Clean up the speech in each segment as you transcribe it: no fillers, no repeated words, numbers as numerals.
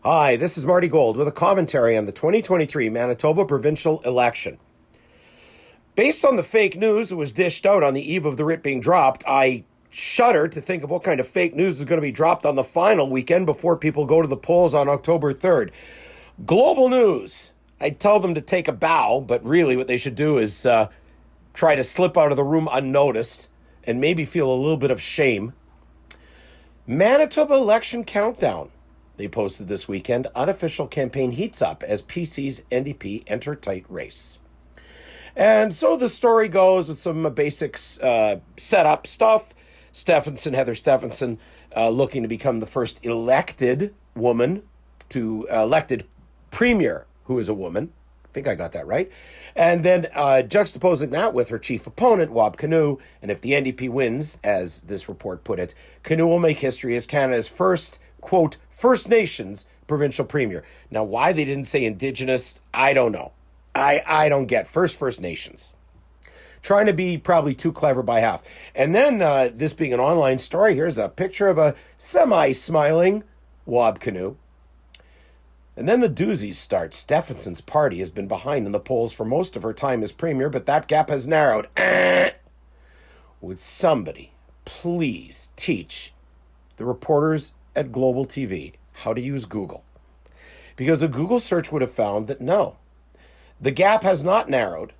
Hi, this is Marty Gold with a commentary on the 2023 Manitoba provincial election. Based on the fake news that was dished out on the eve of the writ being dropped, I shudder to think of what kind of fake news is going to be dropped on the final weekend before people go to the polls on October 3rd. Global news. I tell them to take a bow, but really what they should do is try to slip out of the room unnoticed and maybe feel a little bit of shame. Manitoba election countdown. They posted this weekend. Unofficial campaign heats up as PC's NDP enter tight race. And so the story goes with some basics setup stuff. Heather Stephenson, looking to become the first elected woman to elected premier who is a woman. I think I got that right. And then juxtaposing that with her chief opponent, Wab Kinew. And if the NDP wins, as this report put it, Kinew will make history as Canada's first, quote, First Nations provincial premier. Now, why they didn't say Indigenous, I don't know. I don't get First Nations. Trying to be probably too clever by half. And then this being an online story, here's a picture of a semi-smiling Wab Kinew. And then the doozies start. Stephenson's party has been behind in the polls for most of her time as premier, but that gap has narrowed. Would somebody please teach the reporters at Global TV how to use Google? Because a Google search would have found that no, the gap has not narrowed.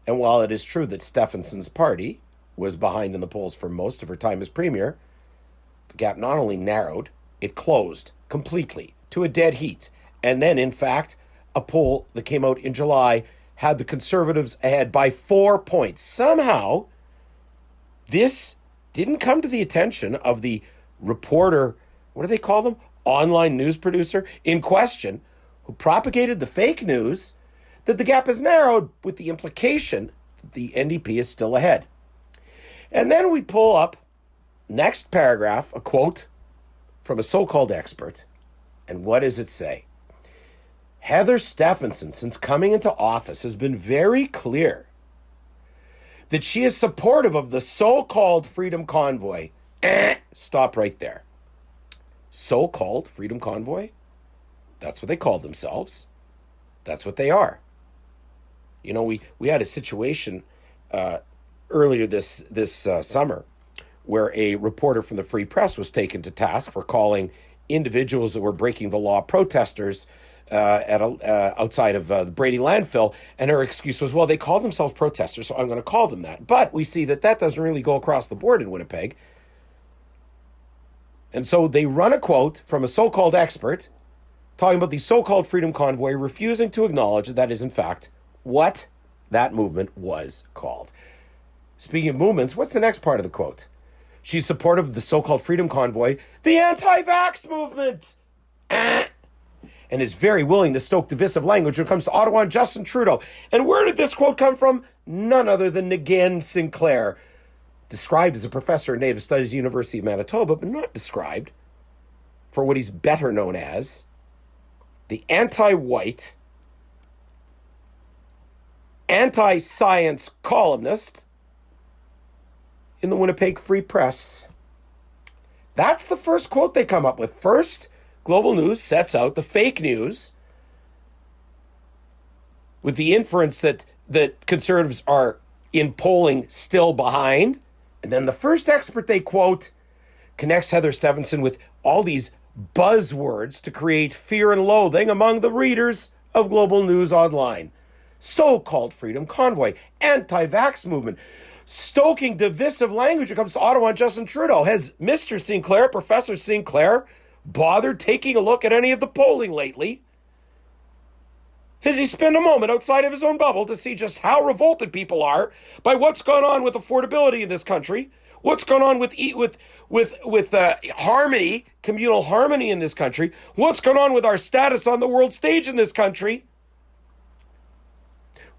And while it is true that Stephenson's party was behind in the polls for most of her time as premier, the gap not only narrowed, it closed completely to a dead heat. And then, in fact, a poll that came out in July had the Conservatives ahead by 4 points. Somehow, this didn't come to the attention of the reporter, what do they call them? Online news producer in question, who propagated the fake news that the gap is narrowed with the implication that the NDP is still ahead. And then we pull up, next paragraph, a quote from a so-called expert. And what does it say? Heather Stephenson, since coming into office, has been very clear that she is supportive of the so-called Freedom Convoy. Stop right there. So-called Freedom Convoy? That's what they call themselves. That's what they are. You know, we had a situation earlier this summer where a reporter from the Free Press was taken to task for calling individuals that were breaking the law protesters outside of the Brady landfill, and her excuse was, well, they call themselves protesters, so I'm going to call them that. But we see that doesn't really go across the board in Winnipeg. And so they run a quote from a so-called expert talking about the so-called Freedom Convoy, refusing to acknowledge that is, in fact, what that movement was called. Speaking of movements, what's the next part of the quote? She's supportive of the so-called Freedom Convoy, the anti-vax movement, and is very willing to stoke divisive language when it comes to Ottawa and Justin Trudeau. And where did this quote come from? None other than Nagin Sinclair, described as a professor at Native Studies, University of Manitoba, but not described for what he's better known as, the anti-white, anti-science columnist in the Winnipeg Free Press. That's the first quote they come up with. First, Global News sets out the fake news with the inference that Conservatives are in polling still behind. And then the first expert they quote connects Heather Stephenson with all these buzzwords to create fear and loathing among the readers of Global News Online. So-called Freedom Convoy, anti-vax movement, stoking divisive language when it comes to Ottawa and Justin Trudeau. Has Mr. Sinclair, Professor Sinclair, bothered taking a look at any of the polling lately? Has he spent a moment outside of his own bubble to see just how revolted people are by what's gone on with affordability in this country? What's going on with harmony, communal harmony in this country? What's going on with our status on the world stage in this country?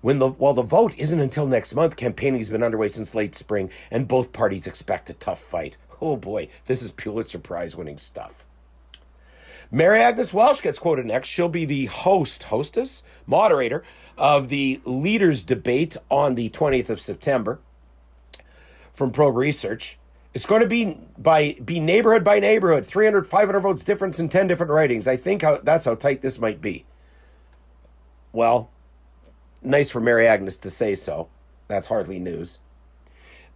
While the vote isn't until next month, campaigning has been underway since late spring, and both parties expect a tough fight. Oh boy, this is Pulitzer Prize-winning stuff. Mary Agnes Welsh gets quoted next. She'll be the hostess, moderator of the leaders' debate on the 20th of September from Probe Research. It's going to be neighborhood by neighborhood, 300, 500 votes difference in 10 different ridings. I think that's how tight this might be. Well, nice for Mary Agnes to say so. That's hardly news.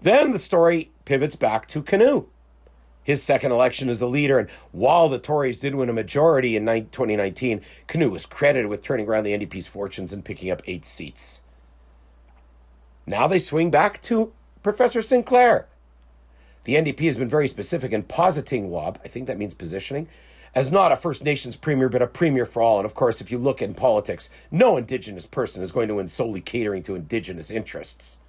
Then the story pivots back to Canoe. His second election as a leader, and while the Tories did win a majority in 2019, Canoe was credited with turning around the NDP's fortunes and picking up 8 seats. Now they swing back to Professor Sinclair. The NDP has been very specific in positing Wob, I think that means positioning, as not a First Nations premier, but a premier for all. And of course, if you look in politics, no Indigenous person is going to win solely catering to Indigenous interests.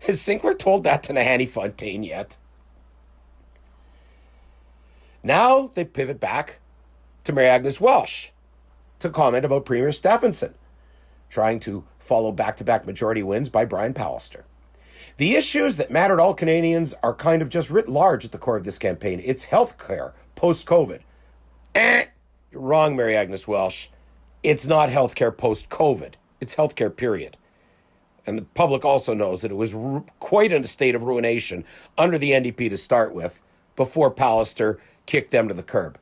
Has Sinclair told that to Nahanni Fontaine yet? Now they pivot back to Mary Agnes Welsh to comment about Premier Stephenson, trying to follow back-to-back majority wins by Brian Pallister. The issues that matter to all Canadians are kind of just writ large at the core of this campaign. It's healthcare post-COVID. You're wrong, Mary Agnes Welsh. It's not healthcare post-COVID. It's healthcare, period. And the public also knows that it was quite in a state of ruination under the NDP to start with, before Pallister kicked them to the curb.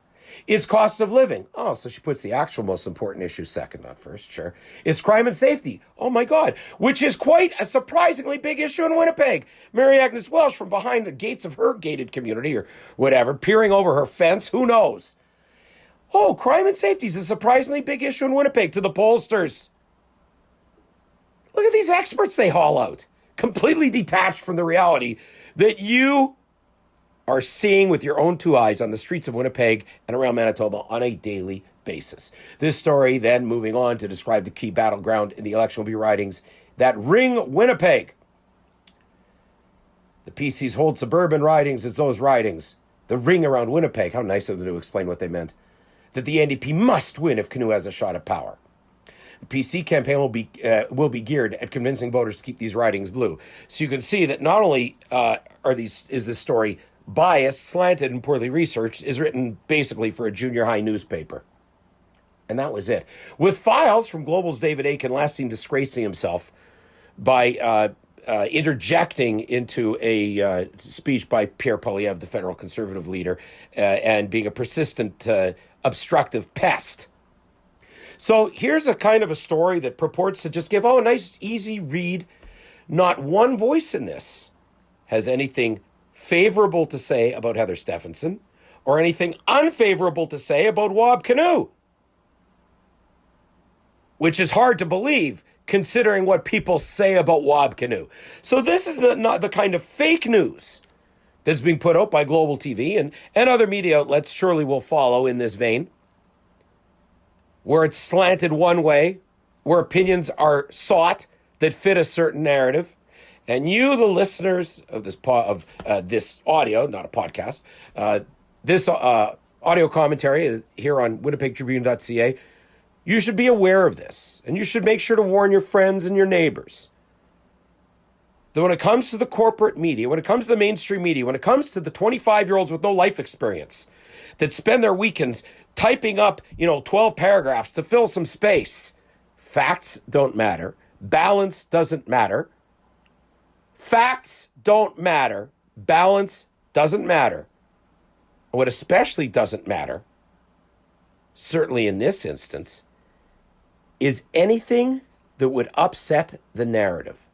It's cost of living. Oh, so she puts the actual most important issue second, not first, sure. It's crime and safety. Oh my God, which is quite a surprisingly big issue in Winnipeg. Mary Agnes Welsh from behind the gates of her gated community or whatever, peering over her fence, who knows? Oh, crime and safety is a surprisingly big issue in Winnipeg to the pollsters. Look at these experts they haul out, completely detached from the reality that you are seeing with your own 2 eyes on the streets of Winnipeg and around Manitoba on a daily basis. This story then moving on to describe the key battleground in the election will be ridings that ring Winnipeg. The PCs hold suburban ridings as those ridings. The ring around Winnipeg, how nice of them to explain what they meant. That the NDP must win if Canoe has a shot at power. The PC campaign will be geared at convincing voters to keep these ridings blue. So you can see that not only is this story biased, slanted, and poorly researched, is written basically for a junior high newspaper. And that was it. With files from Global's David Aiken last seen disgracing himself by interjecting into a speech by Pierre Poilievre, the federal conservative leader, and being a persistent obstructive pest. So here's a kind of a story that purports to just give, a nice, easy read. Not one voice in this has anything favorable to say about Heather Stephenson or anything unfavorable to say about Wob Canoe, which is hard to believe considering what people say about Wob Canoe. So this is not the kind of fake news that's being put out by Global TV and other media outlets surely will follow in this vein, where it's slanted one way, where opinions are sought that fit a certain narrative. And you, the listeners of this this audio, not a podcast, this audio commentary here on winnipegtribune.ca, you should be aware of this. And you should make sure to warn your friends and your neighbors that when it comes to the corporate media, when it comes to the mainstream media, when it comes to the 25-year-olds with no life experience that spend their weekends typing up, 12 paragraphs to fill some space, facts don't matter. Balance doesn't matter. Facts don't matter. Balance doesn't matter. And what especially doesn't matter, certainly in this instance, is anything that would upset the narrative.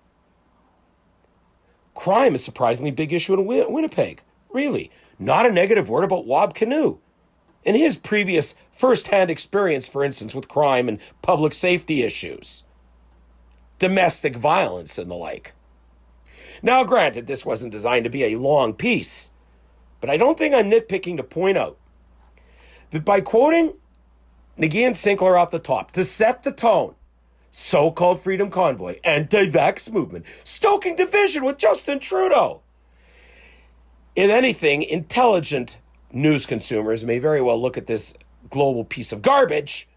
Crime is a surprisingly big issue in Winnipeg. Really. Not a negative word about Wob Canoe. In his previous first-hand experience, for instance, with crime and public safety issues, domestic violence and the like. Now, granted, this wasn't designed to be a long piece, but I don't think I'm nitpicking to point out that by quoting Nagin Sinclair off the top to set the tone, so-called Freedom Convoy, anti-vax movement, stoking division with Justin Trudeau. If anything, intelligent news consumers may very well look at this global piece of garbage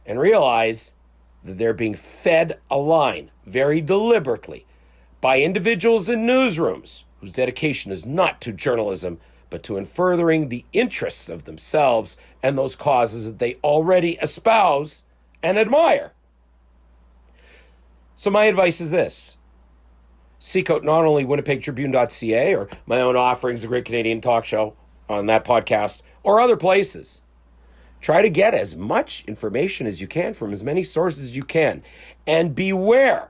and realize that they're being fed a line very deliberately by individuals in newsrooms whose dedication is not to journalism, but to furthering the interests of themselves and those causes that they already espouse and admire. So my advice is this. seek out not only winnipegtribune.ca or my own offerings, the Great Canadian Talk Show on that podcast, or other places. Try to get as much information as you can from as many sources as you can. And beware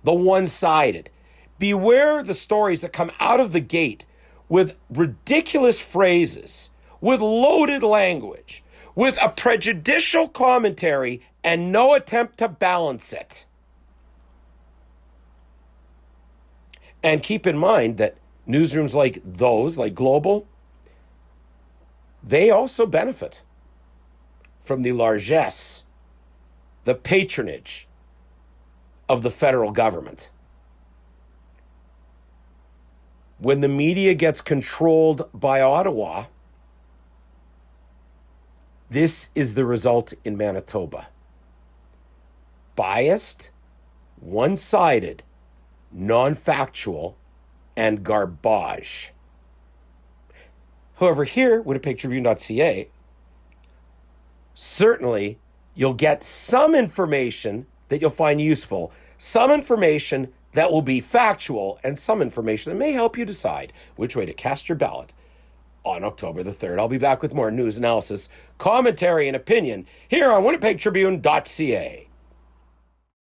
the one-sided. Beware the stories that come out of the gate with ridiculous phrases, with loaded language, with a prejudicial commentary and no attempt to balance it. And keep in mind that newsrooms like those, like Global, they also benefit from the largesse, the patronage of the federal government. When the media gets controlled by Ottawa, this is the result in Manitoba. Biased, one-sided, non-factual, and garbage. However, here, winnipegtribune.ca, certainly you'll get some information that you'll find useful, some information that will be factual, and some information that may help you decide which way to cast your ballot on October the 3rd. I'll be back with more news, analysis, commentary, and opinion here on winnipegtribune.ca.